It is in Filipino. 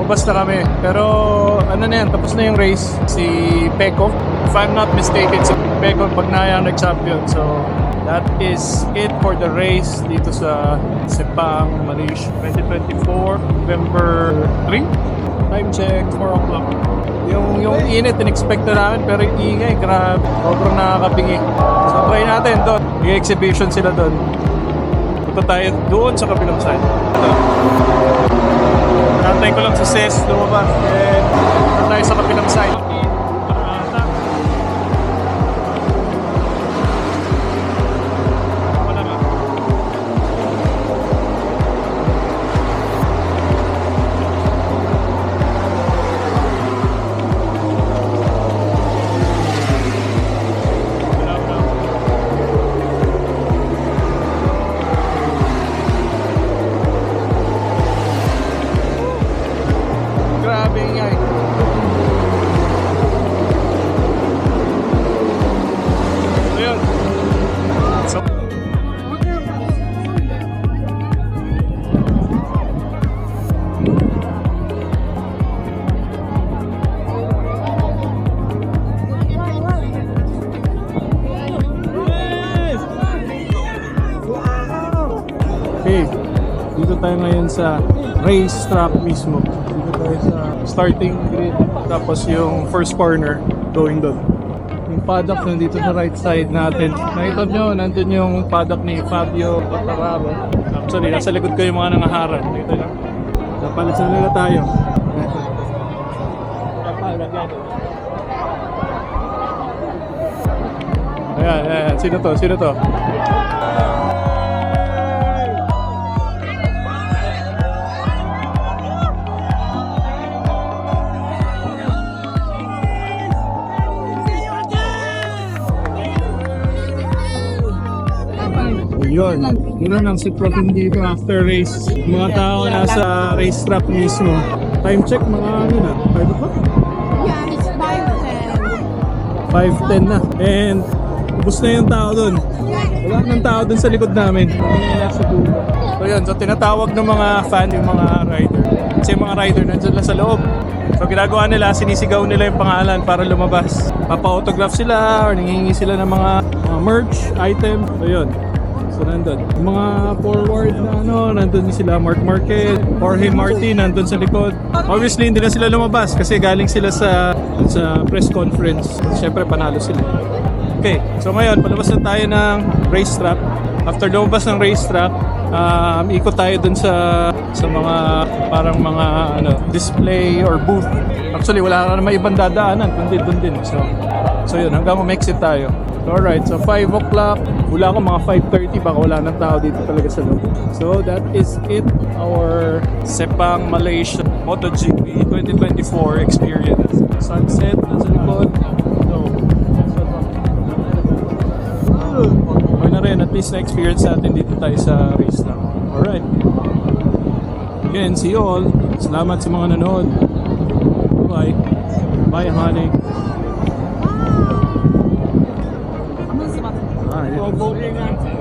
lumabas na kami. Pero ano na yan, tapos na yung race. Si Peko, if I'm not mistaken, si Peko Bagnaia nag-champion. So that is it for the race dito sa Sepang, Malaysia 2024, November 3. Time check, 4 o'clock. Yung init, in-expect na namin, pero yung ingay, grabe. Sobrang nakakabingi. So try natin doon. May exhibition sila doon. Punta tayo doon sa kabilang side. Nantay ko lang si Ses lumabas. And punta tayo sa kabilang side. Grabe nga eh. Ayun. So, okay, dito tayo ngayon sa racetrack mismo. Dito tayo sa starting grid, tapos yung first corner going doon. Yung paddock nandito sa right side natin. Nakita nyo, nandun yung paddock ni Fabio Quartararo. Actually, nasa likod ko yung mga nangaharap. Nakita nyo? Napalitan nila tayo. Ayan, ayan. Sino to? Sino to? Yun, yun ang sitwating dito after race. Mga tao nasa racetrack mismo. Time check, mga ano na, 5 o'clock? Yeah, it's 5:10. 5:10 na. And ubos na yung tao dun. Wala nang tao dun sa likod namin. So yun, so tinatawag ng mga fan yung mga rider. Kasi yung mga rider nandun lang sa loob. So ginagawa nila, sinisigaw nila yung pangalan para lumabas. Papa-autograph sila or nangihingi sila ng mga merch, item. So yun. So nandun. Yung mga forward na ano, nandun din sila. Mark Marquez, Jorge Martin, nandun sa likod. Obviously, hindi na sila lumabas kasi galing sila sa press conference. Siyempre, panalo sila. Okay, so ngayon, palabas na tayo ng racetrack. After lumabas ng racetrack, ikot tayo dun sa mga parang mga ano, display or booth. Actually, wala na naman ibang dadaanan. Dun din. So yun, hanggang ma-exit tayo. Alright, so 5 o'clock. Wala ko mga 5:30, baka wala nang tao dito talaga sa loob. So that is it, our Sepang Malaysia MotoGP 2024 experience. Sunset, nasa likod. So, okay na rin, at least na-experience natin dito tayo sa race na. Alright. Again, see you all. Salamat sa mga nanood. Bye. Bye, honey. Ah, yeah.